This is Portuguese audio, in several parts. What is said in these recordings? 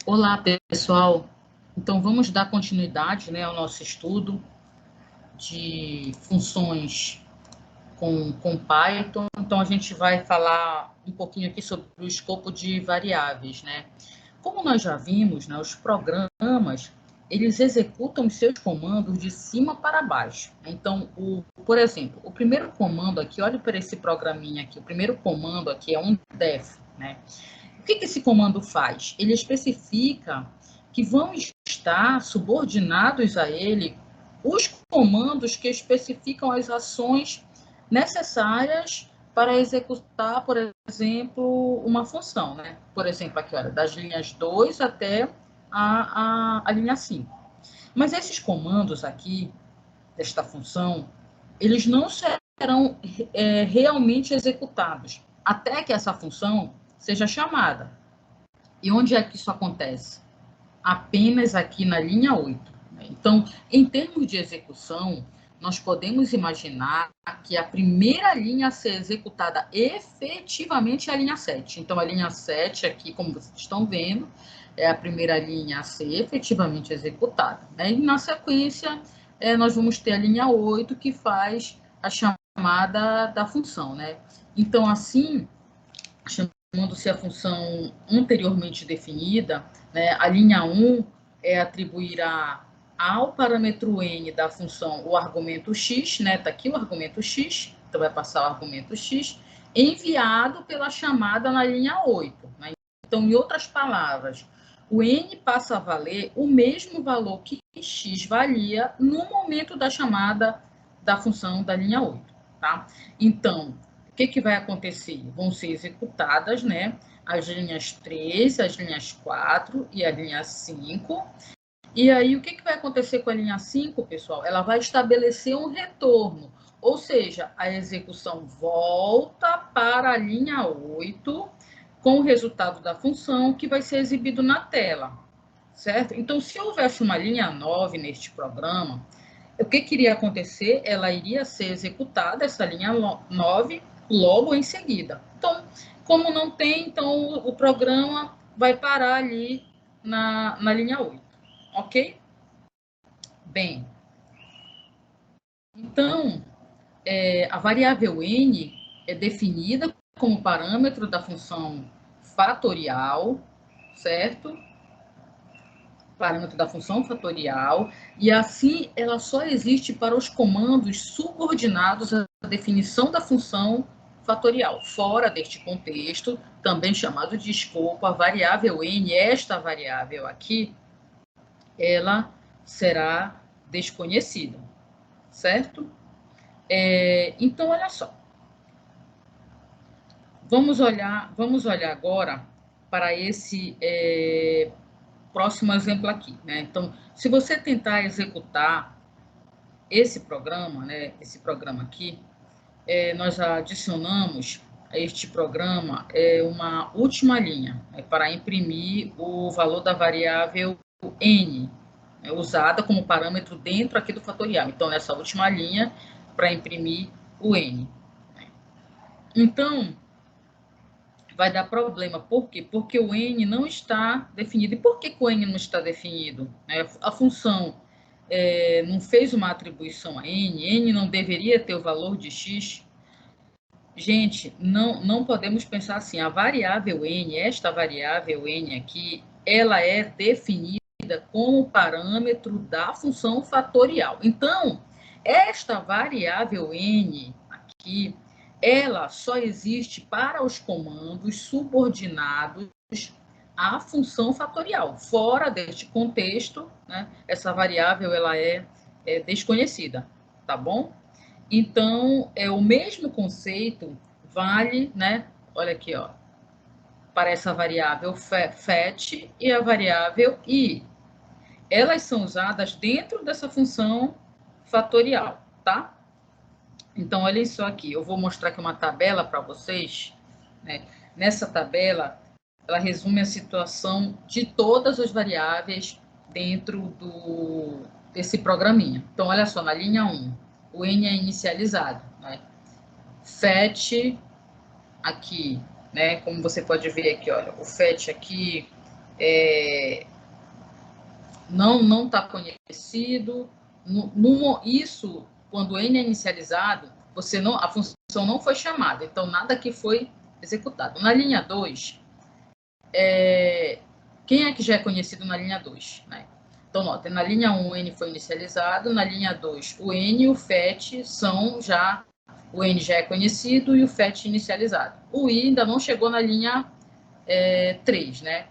Olá, pessoal. Então, vamos dar continuidade, né, ao nosso estudo de funções com Python. Então, a gente vai falar um pouquinho aqui sobre o escopo de variáveis, né? Como nós já vimos, né, os programas, eles executam os seus comandos de cima para baixo. Então, por exemplo, o primeiro comando aqui, olha para esse programinha aqui, o primeiro comando aqui é um def, né? O que esse comando faz? Ele especifica que vão estar subordinados a ele os comandos que especificam as ações necessárias para executar, por exemplo, uma função, né? Por exemplo, aqui, olha, das linhas 2 até a linha 5. Mas esses comandos aqui, desta função, eles não serão realmente executados até que essa função seja chamada. E onde é que isso acontece? Apenas aqui na linha 8. Então, em termos de execução, nós podemos imaginar que a primeira linha a ser executada efetivamente é a linha 7. Então, a linha 7 aqui, como vocês estão vendo, é a primeira linha a ser efetivamente executada. E na sequência, nós vamos ter a linha 8, que faz a chamada da função. Então, assim, chamando-se a função anteriormente definida, a linha 1 atribuirá ao parâmetro n da função o argumento x, está aqui o argumento x, então vai passar o argumento x, enviado pela chamada na linha 8. Então, em outras palavras, o n passa a valer o mesmo valor que x valia no momento da chamada da função da linha 8. Tá? Então, o que vai acontecer? Vão ser executadas, as linhas 3, as linhas 4 e a linha 5. E aí, o que vai acontecer com a linha 5, pessoal? Ela vai estabelecer um retorno, ou seja, a execução volta para a linha 8 com o resultado da função que vai ser exibido na tela, certo? Então, se houvesse uma linha 9 neste programa, o que iria acontecer? Ela iria ser executada, essa linha 9, logo em seguida. Então, como não tem, então o programa vai parar ali na linha 8, ok? Bem, então, a variável n é definida como parâmetro da função fatorial, certo? Parâmetro da função fatorial, e assim ela só existe para os comandos subordinados à definição da função fatorial. Fora deste contexto, também chamado de escopo, a variável n, esta variável aqui, ela será desconhecida, certo? Então, olha só. Vamos olhar agora para esse próximo exemplo aqui, Então, se você tentar executar esse programa, esse programa aqui, nós adicionamos a este programa uma última linha para imprimir o valor da variável n, usada como parâmetro dentro aqui do fatorial. Então, nessa última linha, para imprimir o n. Então, vai dar problema. Por quê? Porque o n não está definido. E por que o n não está definido? A função não fez uma atribuição a n não deveria ter o valor de x. Gente, não podemos pensar assim. A variável n, esta variável n aqui, ela é definida como parâmetro da função fatorial. Então, esta variável n aqui, ela só existe para os comandos subordinados à função fatorial. Fora deste contexto, essa variável ela é desconhecida, tá bom? Então, o mesmo conceito vale, olha aqui, ó, para essa variável fetch e a variável i. Elas são usadas dentro dessa função fatorial, tá? Então, olhem só aqui, eu vou mostrar aqui uma tabela para vocês, Nessa tabela, ela resume a situação de todas as variáveis dentro desse programinha. Então, olha só, na linha 1, o n é inicializado, Fetch aqui, como você pode ver aqui, olha, o fetch aqui não está conhecido. Isso, quando N é inicializado, a função não foi chamada, então nada que foi executado. Na linha 2, quem é que já é conhecido na linha 2? Né? Então, nota, na linha 1 o N foi inicializado, na linha 2 o N e o FET são já, o N já é conhecido e o FET inicializado. O I ainda não chegou na linha 3, né?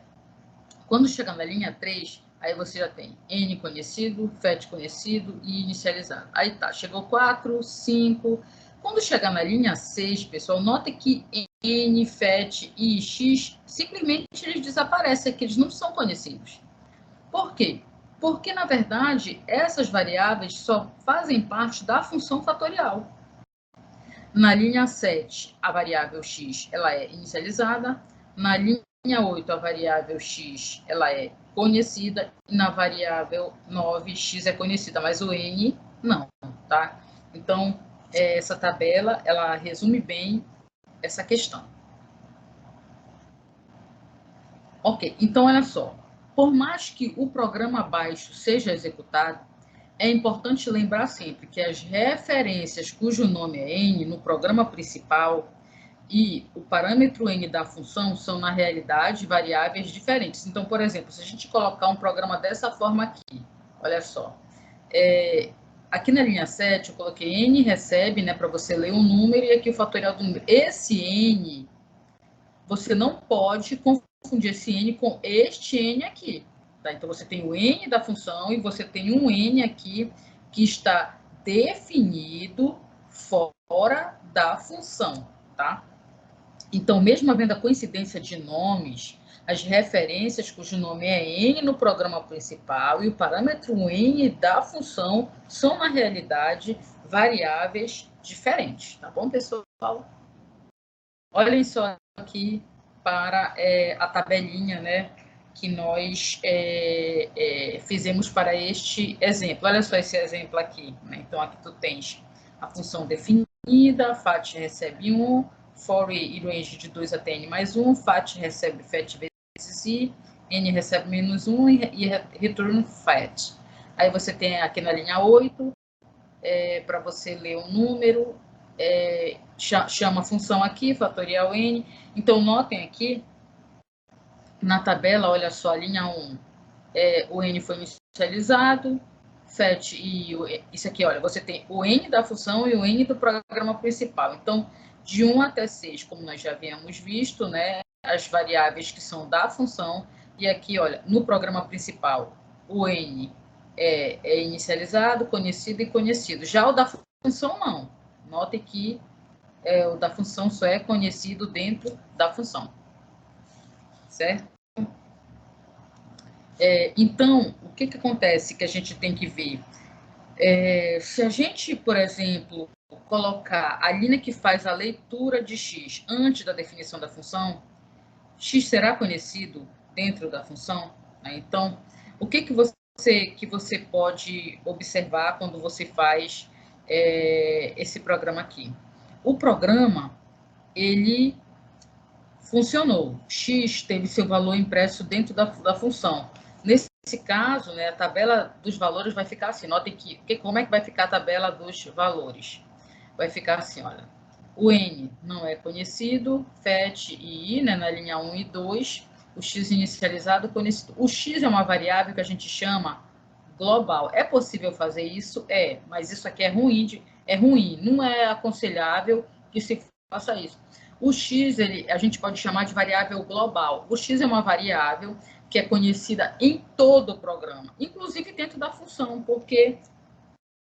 Quando chegar na linha 3, aí você já tem N conhecido, FET conhecido e inicializado. Aí tá, chegou 4, 5. Quando chegar na linha 6, pessoal, nota que N, FET e X simplesmente eles desaparecem, que eles não são conhecidos. Por quê? Porque, na verdade, essas variáveis só fazem parte da função fatorial. Na linha 7, a variável X ela é inicializada. Na linha 8, a variável X ela é conhecida. E na variável 9, X é conhecida, mas o N não, tá? Então, essa tabela, ela resume bem essa questão. Ok, então olha só. Por mais que o programa abaixo seja executado, é importante lembrar sempre que as referências cujo nome é N no programa principal e o parâmetro N da função são, na realidade, variáveis diferentes. Então, por exemplo, se a gente colocar um programa dessa forma aqui, olha só. Aqui na linha 7, eu coloquei N recebe, né, para você ler um número, e aqui o fatorial do número. Esse N, você não pode confundir esse N com este N aqui. Tá? Então, você tem o N da função e você tem um N aqui que está definido fora da função, tá? Então, mesmo havendo a coincidência de nomes, as referências cujo nome é N no programa principal e o parâmetro N da função são, na realidade, variáveis diferentes, tá bom, pessoal? Olhem só aqui para a tabelinha, né, que nós fizemos para este exemplo. Olha só esse exemplo aqui, né? Então, aqui tu tens a função definida, FAT recebe 1, for e range de 2 até n mais 1, FAT recebe FET vezes i, n recebe menos 1 e return FAT. Aí você tem aqui na linha 8, para você ler um número, chama a função aqui, fatorial n. Então, notem aqui, na tabela, olha só, a linha 1, o n foi inicializado, FET e isso aqui, olha, você tem o n da função e o n do programa principal. Então, de 1 até 6, como nós já havíamos visto, né, as variáveis que são da função, e aqui, olha, no programa principal, o n é inicializado, conhecido e conhecido. Já o da função, não. Note que o da função só é conhecido dentro da função. Certo? Então, o que acontece que a gente tem que ver? Se a gente, por exemplo, colocar a linha que faz a leitura de x antes da definição da função, x será conhecido dentro da função, né? Então, o que você pode observar quando você faz esse programa aqui? O programa, ele funcionou. X teve seu valor impresso dentro da função. Nesse caso, né, a tabela dos valores vai ficar assim. Notem como é que vai ficar a tabela dos valores. Vai ficar assim, olha. O N não é conhecido, FET e I, né, na linha 1 e 2. O X inicializado conhecido. O X é uma variável que a gente chama global. É possível fazer isso? Mas isso aqui é ruim. Não é aconselhável que se faça isso. O X, a gente pode chamar de variável global. O X é uma variável que é conhecida em todo o programa, inclusive dentro da função, porque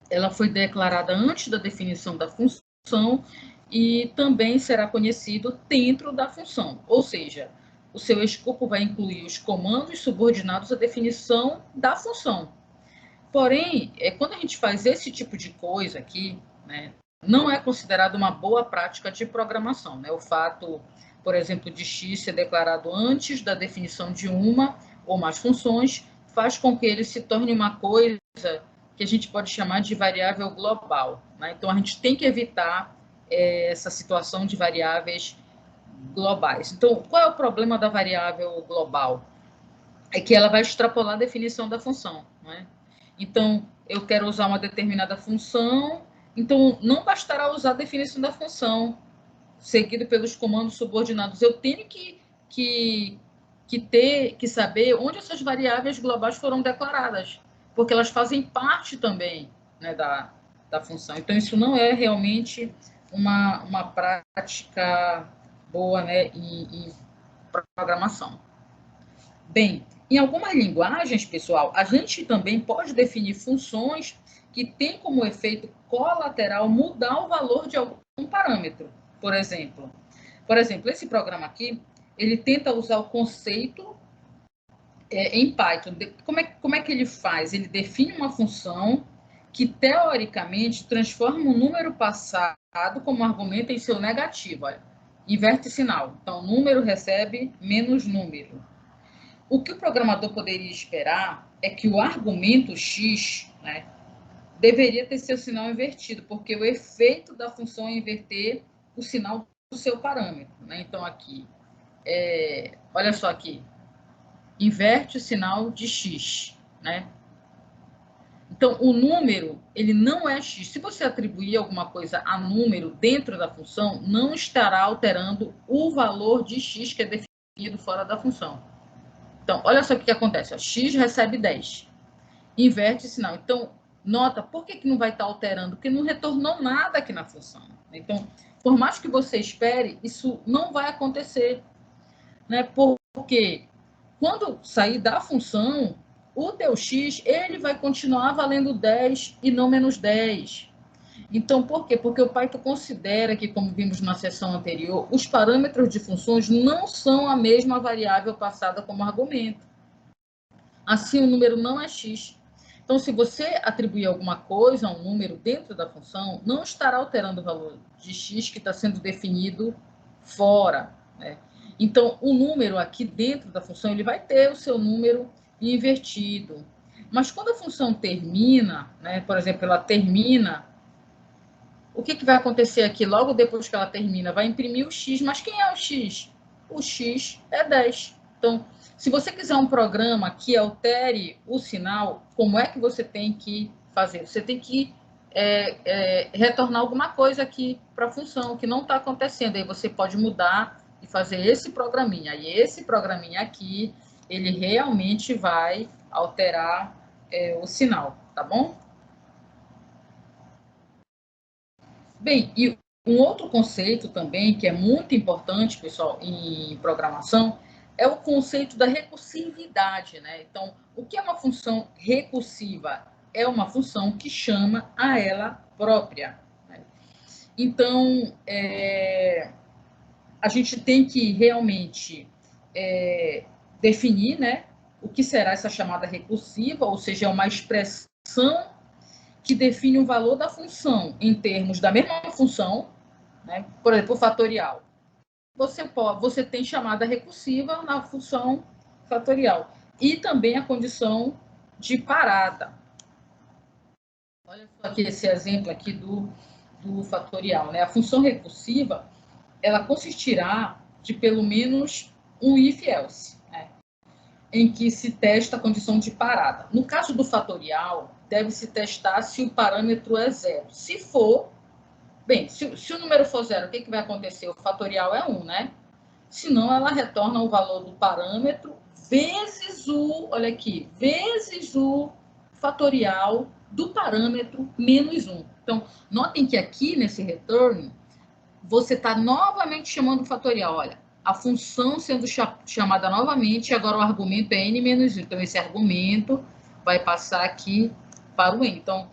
ela foi declarada antes da definição da função e também será conhecido dentro da função. Ou seja, o seu escopo vai incluir os comandos subordinados à definição da função. Porém, quando a gente faz esse tipo de coisa aqui, né, não é considerado uma boa prática de programação, né? O fato, por exemplo, de x ser declarado antes da definição de uma ou mais funções faz com que ele se torne uma coisa que a gente pode chamar de variável global, né? Então, a gente tem que evitar essa situação de variáveis globais. Então, qual é o problema da variável global? é que ela vai extrapolar a definição da função, né? Então, eu quero usar uma determinada função, então não bastará usar a definição da função, seguido pelos comandos subordinados. Eu tenho que saber onde essas variáveis globais foram declaradas, porque elas fazem parte também, né, da função. Então, isso não é realmente uma prática boa, né, em programação. Bem, em algumas linguagens, pessoal, a gente também pode definir funções que têm como efeito colateral mudar o valor de algum parâmetro. Por exemplo, esse programa aqui, ele tenta usar o conceito em Python. Como é que ele faz? Ele define uma função que, teoricamente, transforma um número passado como argumento em seu negativo. Olha, inverte sinal. Então, número recebe menos número. O que o programador poderia esperar é que o argumento x, né, deveria ter seu sinal invertido, porque o efeito da função é inverter o sinal do seu parâmetro, né? Então, aqui, olha só aqui, inverte o sinal de x, né? Então, o número, ele não é x. Se você atribuir alguma coisa a número dentro da função, não estará alterando o valor de x que é definido fora da função. Então, olha só o que acontece. Ó, x recebe 10. Inverte o sinal. Então, nota, por que não vai estar alterando? Porque não retornou nada aqui na função. Então, por mais que você espere, isso não vai acontecer, né? Porque quando sair da função, o teu x, ele vai continuar valendo 10 e não menos 10. Então, por quê? Porque o Python considera que, como vimos na sessão anterior, os parâmetros de funções não são a mesma variável passada como argumento. Assim, o número não é x. Então, se você atribuir alguma coisa a um número dentro da função, não estará alterando o valor de x que está sendo definido fora, né? Então, o número aqui dentro da função, ele vai ter o seu número invertido. Mas quando a função termina, né, por exemplo, ela termina, o que vai acontecer aqui? Logo depois que ela termina, vai imprimir o x. Mas quem é o x? O x é 10. Então, se você quiser um programa que altere o sinal, como é que você tem que fazer? Você tem que retornar alguma coisa aqui para a função que não está acontecendo. Aí você pode mudar e fazer esse programinha. E esse programinha aqui, ele realmente vai alterar o sinal, tá bom? Bem, e um outro conceito também que é muito importante, pessoal, em programação, é o conceito da recursividade, né? Então, o que é uma função recursiva? É uma função que chama a ela própria, né? Então, a gente tem que realmente definir, né, o que será essa chamada recursiva, ou seja, é uma expressão que define o valor da função em termos da mesma função, né? Por exemplo, o fatorial. Você tem chamada recursiva na função fatorial. E também a condição de parada. Olha só aqui esse exemplo aqui do fatorial, né? A função recursiva, ela consistirá de pelo menos um if-else, né, em que se testa a condição de parada. No caso do fatorial, deve-se testar se o parâmetro é zero. Se for, bem, se o número for zero, o que vai acontecer? O fatorial é 1, né? Senão, ela retorna o valor do parâmetro vezes olha aqui, vezes o fatorial do parâmetro menos 1. Então, notem que aqui, nesse return, você está novamente chamando o fatorial. Olha, a função sendo chamada novamente, agora o argumento é n menos 1. Então, esse argumento vai passar aqui para o n. Então,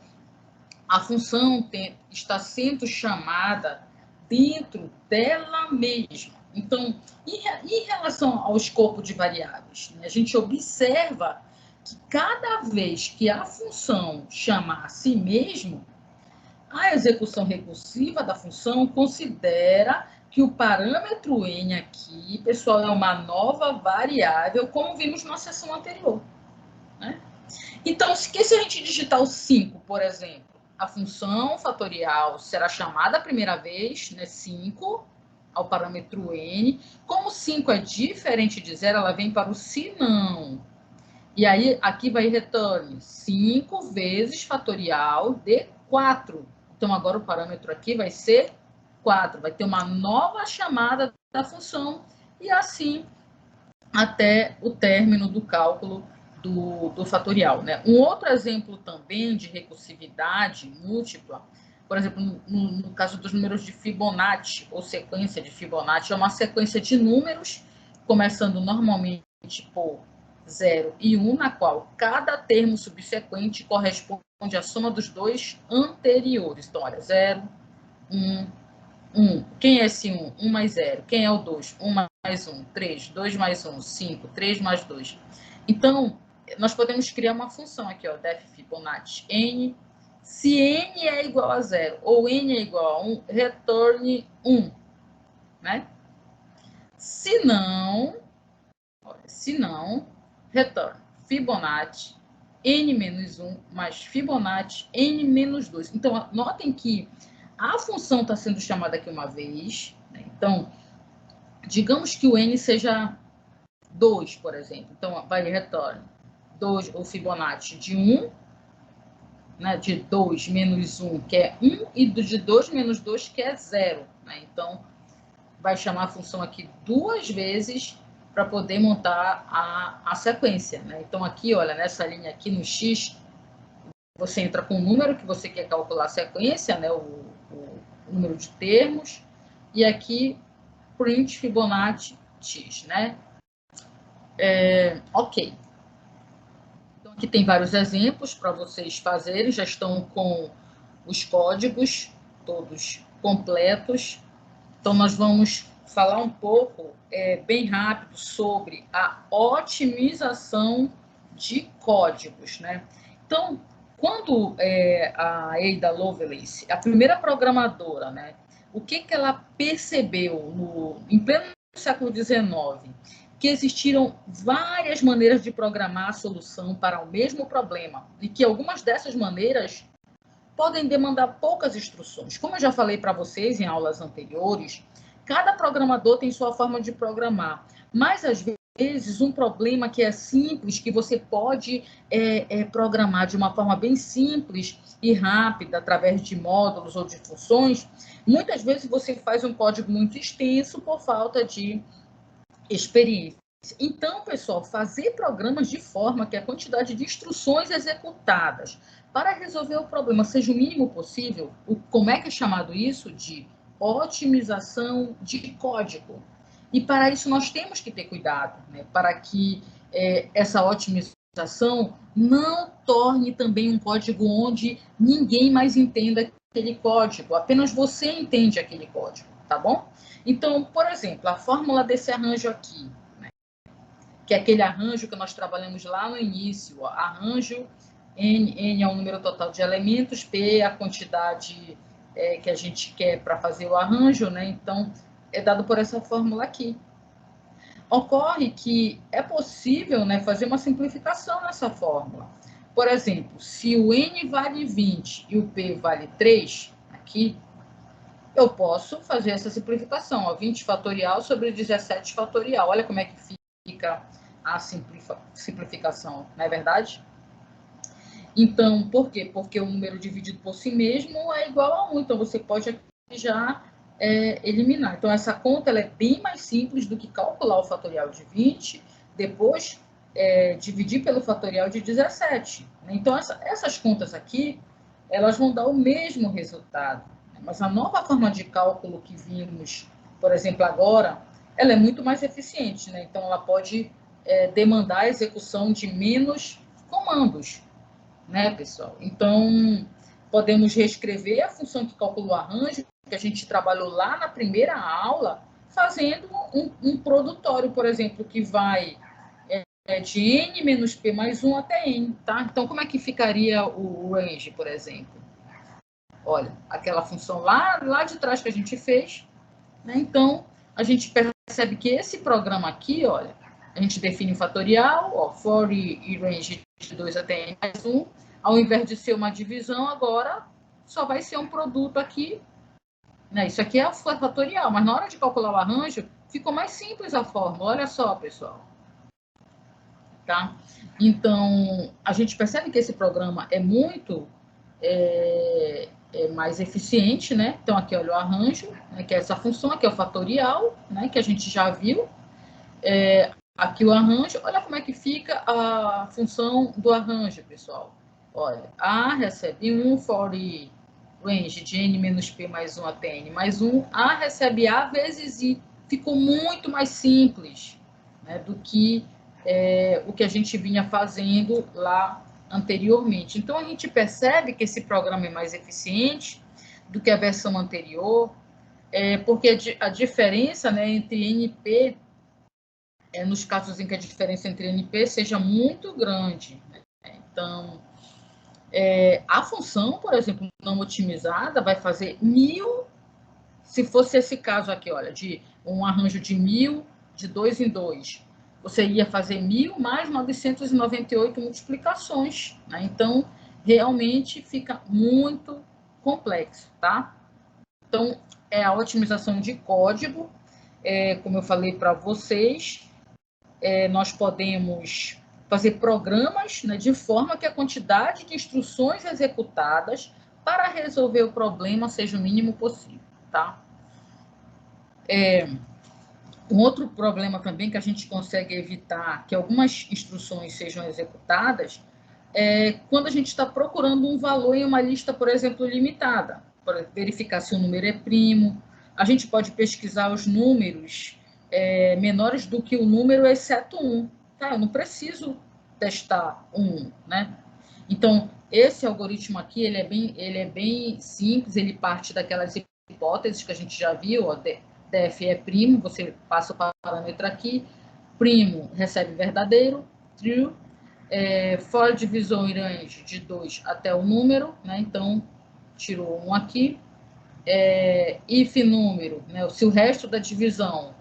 a função está sendo chamada dentro dela mesma. Então, em relação ao escopo de variáveis, né, a gente observa que cada vez que a função chamar a si mesmo, a execução recursiva da função considera que o parâmetro n aqui, pessoal, é uma nova variável, como vimos na sessão anterior, né? Então, se a gente digitar o 5, por exemplo, a função fatorial será chamada a primeira vez, né, 5, ao parâmetro n. Como 5 é diferente de zero, ela vem para o senão. E aí, aqui vai retorne 5 vezes fatorial de 4. Então, agora o parâmetro aqui vai ser 4. Vai ter uma nova chamada da função e assim até o término do cálculo do fatorial, né? Um outro exemplo também de recursividade múltipla, por exemplo, no caso dos números de Fibonacci, ou sequência de Fibonacci, é uma sequência de números, começando normalmente por 0 e 1, na qual cada termo subsequente corresponde à soma dos dois anteriores. Então, olha, 0, 1, 1. Quem é esse 1? 1 mais 0. Quem é o 2? 1 mais 1. 3. 2 mais 1. 5. 3 mais 2. Então, nós podemos criar uma função aqui, ó, def Fibonacci n. Se n é igual a 0 ou n é igual a 1, retorne 1. Né? Se não, retorne Fibonacci n menos 1 mais Fibonacci n menos 2. Então, notem que a função está sendo chamada aqui uma vez, né? Então, digamos que o n seja 2, por exemplo. Então, vai retorne 2, o Fibonacci de 1, né? De 2 menos 1, que é 1, e de 2 menos 2, que é 0. Né? Então, vai chamar a função aqui 2 vezes para poder montar a sequência. Né? Então, aqui, olha, nessa linha aqui no X, você entra com o número que você quer calcular a sequência, né? O número de termos, e aqui print Fibonacci x, né? Ok. Então, aqui tem vários exemplos para vocês fazerem, já estão com os códigos todos completos. Então, nós vamos falar um pouco, bem rápido, sobre a otimização de códigos, né? Então, quando a Ada Lovelace, a primeira programadora, né, o que ela percebeu em pleno século XIX? Que existiram várias maneiras de programar a solução para o mesmo problema e que algumas dessas maneiras podem demandar poucas instruções. Como eu já falei para vocês em aulas anteriores, cada programador tem sua forma de programar, mas às vezes um problema que é simples, que você pode programar de uma forma bem simples e rápida, através de módulos ou de funções, muitas vezes você faz um código muito extenso por falta de experiência. Então, pessoal, fazer programas de forma que a quantidade de instruções executadas para resolver o problema seja o mínimo possível, como é que é chamado isso? De otimização de código. E para isso nós temos que ter cuidado, né? Para que essa otimização não torne também um código onde ninguém mais entenda aquele código, apenas você entende aquele código, tá bom? Então, por exemplo, a fórmula desse arranjo aqui, né? Que é aquele arranjo que nós trabalhamos lá no início, ó, arranjo N é o número total de elementos, P é a quantidade que a gente quer para fazer o arranjo, né? Então, é dado por essa fórmula aqui. Ocorre que é possível, né, fazer uma simplificação nessa fórmula. Por exemplo, se o N vale 20 e o P vale 3, aqui, eu posso fazer essa simplificação, ó, 20 fatorial sobre 17 fatorial. Olha como é que fica a simplificação, não é verdade? Então, por quê? Porque o número dividido por si mesmo é igual a 1, então você pode já eliminar. Então, essa conta ela é bem mais simples do que calcular o fatorial de 20, depois dividir pelo fatorial de 17. Então, essas contas aqui, elas vão dar o mesmo resultado. Mas a nova forma de cálculo que vimos, por exemplo, agora, ela é muito mais eficiente, né? Então, ela pode demandar a execução de menos comandos, né, pessoal? Então, podemos reescrever a função que calcula o arranjo, que a gente trabalhou lá na primeira aula, fazendo um produtório, por exemplo, que vai de n menos p mais 1 até n, tá? Então, como é que ficaria o range, por exemplo? Olha, aquela função lá de trás que a gente fez, né? Então, a gente percebe que esse programa aqui, olha, a gente define o fatorial, ó, for e range de 2 até n mais 1, ao invés de ser uma divisão, agora só vai ser um produto aqui, né? Isso aqui é o fatorial, mas na hora de calcular o arranjo, ficou mais simples a fórmula, olha só, pessoal. tá? Então, a gente percebe que esse programa é muito mais eficiente, né? Então, aqui, olha, o arranjo, né, que é essa função, aqui é o fatorial, né, que a gente já viu. Aqui o arranjo, olha como é que fica a função do arranjo, pessoal. Olha, A recebe 1 for i range de n menos p mais 1 até n mais 1. A recebe A vezes I. Ficou muito mais simples, né, do que o que a gente vinha fazendo lá anteriormente. Então, a gente percebe que esse programa é mais eficiente do que a versão anterior, porque a diferença, né, entre NP, nos casos em que a diferença entre NP seja muito grande, né? Então, a função, por exemplo, não otimizada, vai fazer 1000, se fosse esse caso aqui, olha, de um arranjo de 1000, de 2 em 2, você ia fazer 1000 mais 998 multiplicações, né? Então, realmente fica muito complexo, tá? Então, é a otimização de código, como eu falei para vocês, nós podemos fazer programas, né, de forma que a quantidade de instruções executadas para resolver o problema seja o mínimo possível, tá? Um outro problema também que a gente consegue evitar que algumas instruções sejam executadas é quando a gente está procurando um valor em uma lista, por exemplo, limitada, para verificar se o número é primo. A gente pode pesquisar os números menores do que o número, exceto 1. Tá? Eu não preciso testar 1, né? Então, esse algoritmo aqui, ele é bem simples, ele parte daquelas hipóteses que a gente já viu, ó, df é primo, você passa o parâmetro aqui, primo recebe verdadeiro, true, for divisor em range de 2 até o número, né? Então, tirou 1 aqui, if número, né? Se o resto da divisão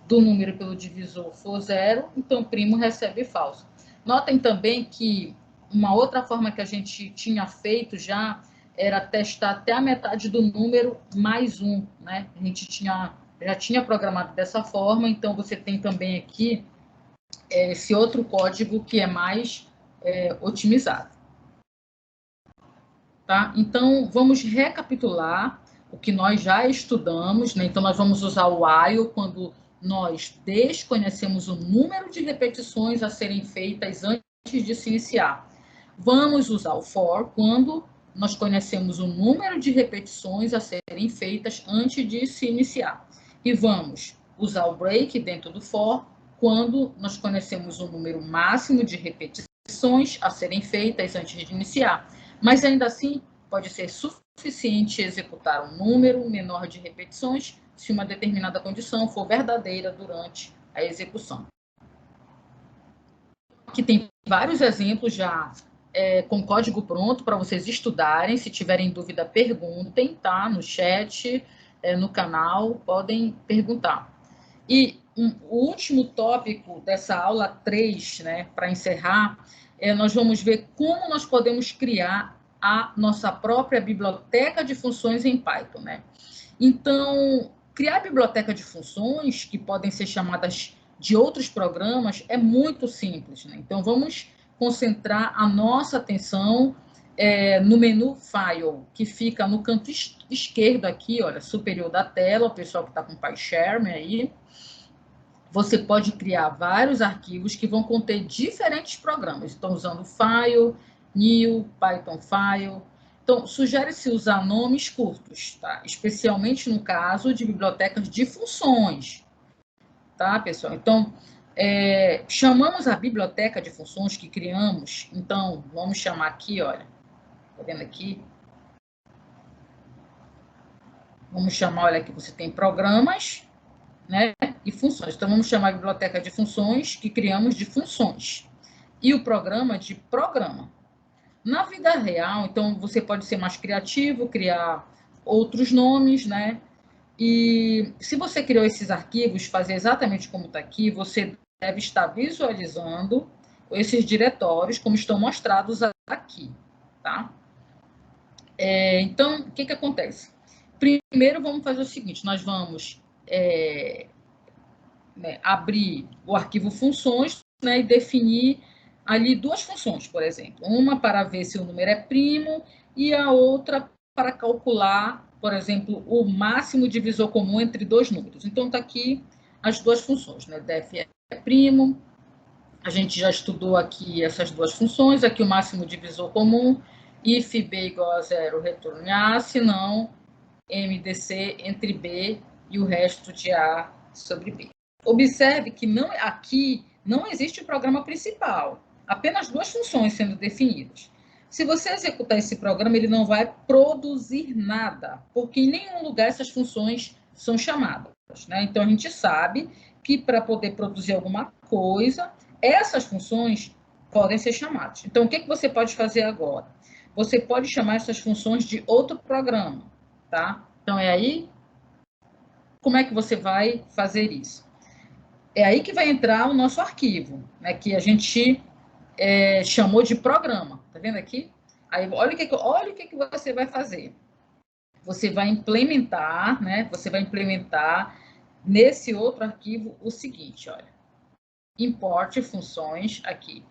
do número pelo divisor for 0, então primo recebe falso. Notem também que uma outra forma que a gente tinha feito já era testar até a metade do número mais 1, né? A gente já tinha programado dessa forma, então você tem também aqui esse outro código que é mais otimizado. Tá? Então, vamos recapitular o que nós já estudamos, né? Então, nós vamos usar o while quando nós desconhecemos o número de repetições a serem feitas antes de se iniciar. Vamos usar o for quando nós conhecemos o número de repetições a serem feitas antes de se iniciar. E vamos usar o break dentro do for quando nós conhecemos o número máximo de repetições a serem feitas antes de iniciar. Mas ainda assim, pode ser suficiente executar um número menor de repetições se uma determinada condição for verdadeira durante a execução. Aqui tem vários exemplos já com código pronto para vocês estudarem. Se tiverem dúvida, perguntem, tá? No chat, no canal, podem perguntar. E o último tópico dessa aula 3, né, para encerrar, nós vamos ver como nós podemos criar a nossa própria biblioteca de funções em Python, né? Então, criar biblioteca de funções, que podem ser chamadas de outros programas, é muito simples, né? Então, vamos concentrar a nossa atenção no menu File, que fica no canto esquerdo aqui, olha, superior da tela, o pessoal que está com PyCharm aí. Você pode criar vários arquivos que vão conter diferentes programas. Então, usando File, New, Python File. Então, sugere-se usar nomes curtos, tá? Especialmente no caso de bibliotecas de funções, tá, pessoal? Então, chamamos a biblioteca de funções que criamos. Então, vamos chamar aqui, olha, tá vendo aqui? Vamos chamar, olha aqui, você tem programas, né, e funções. Então, vamos chamar a biblioteca de funções que criamos de funções. E o programa de programa. Na vida real, então, você pode ser mais criativo, criar outros nomes, né? E se você criou esses arquivos, fazer exatamente como está aqui, você deve estar visualizando esses diretórios como estão mostrados aqui, tá? Então, o que acontece? Primeiro, vamos fazer o seguinte, nós vamos abrir o arquivo funções, né, e definir ali duas funções, por exemplo. Uma para ver se o número é primo e a outra para calcular, por exemplo, o máximo divisor comum entre dois números. Então, está aqui as duas funções, né? Def é primo, a gente já estudou aqui essas duas funções, aqui o máximo divisor comum, if b igual a zero, retorne A, senão MDC entre B e o resto de A sobre B. Observe que aqui não existe o programa principal, apenas duas funções sendo definidas. Se você executar esse programa, ele não vai produzir nada, porque em nenhum lugar essas funções são chamadas, né? Então, a gente sabe que para poder produzir alguma coisa, essas funções podem ser chamadas. Então, o que você pode fazer agora? Você pode chamar essas funções de outro programa, tá? Então, é aí, como é que você vai fazer isso? É aí que vai entrar o nosso arquivo, né, que a gente chamou de programa, tá vendo aqui? Aí, olha o que você vai fazer. Você vai implementar, né, nesse outro arquivo o seguinte, olha, import funções aqui,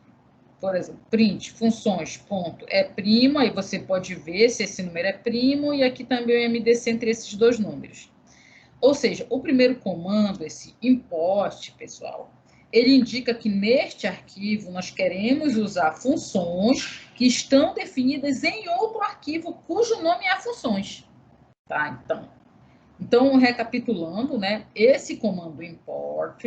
por exemplo, print funções ponto é primo, aí você pode ver se esse número é primo, e aqui também o MDC entre esses dois números. Ou seja, o primeiro comando, esse import, pessoal, ele indica que neste arquivo nós queremos usar funções que estão definidas em outro arquivo cujo nome é funções. Tá? Então, recapitulando, né, esse comando import,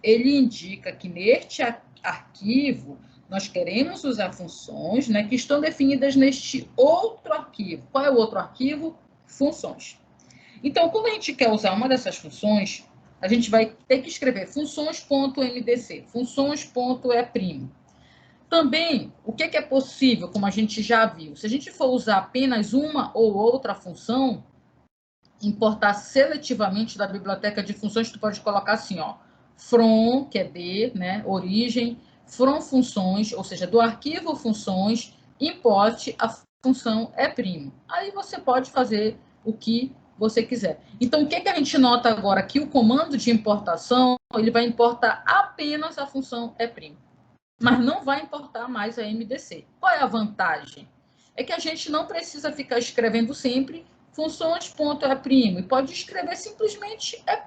ele indica que neste arquivo nós queremos usar funções, né, que estão definidas neste outro arquivo. Qual é o outro arquivo? Funções. Então, quando a gente quer usar uma dessas funções, a gente vai ter que escrever funções.mdc, funções.e'. Também, o que é possível, como a gente já viu, se a gente for usar apenas uma ou outra função, importar seletivamente da biblioteca de funções, tu pode colocar assim, ó, from, que é D, né, origem, from funções, ou seja, do arquivo funções, import a função é'. Aí você pode fazer o que você quiser. Então, o que a gente nota agora? Que o comando de importação, ele vai importar apenas a função é', mas não vai importar mais a MDC. Qual é a vantagem? É que a gente não precisa ficar escrevendo sempre funções.é', e pode escrever simplesmente é',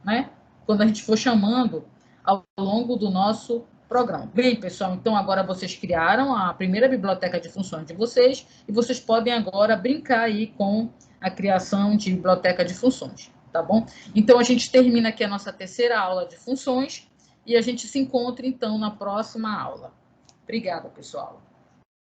né? Quando a gente for chamando ao longo do nosso programa. Bem, pessoal, então agora vocês criaram a primeira biblioteca de funções de vocês e vocês podem agora brincar aí com a criação de biblioteca de funções, tá bom? Então, a gente termina aqui a nossa terceira aula de funções e a gente se encontra, então, na próxima aula. Obrigada, pessoal.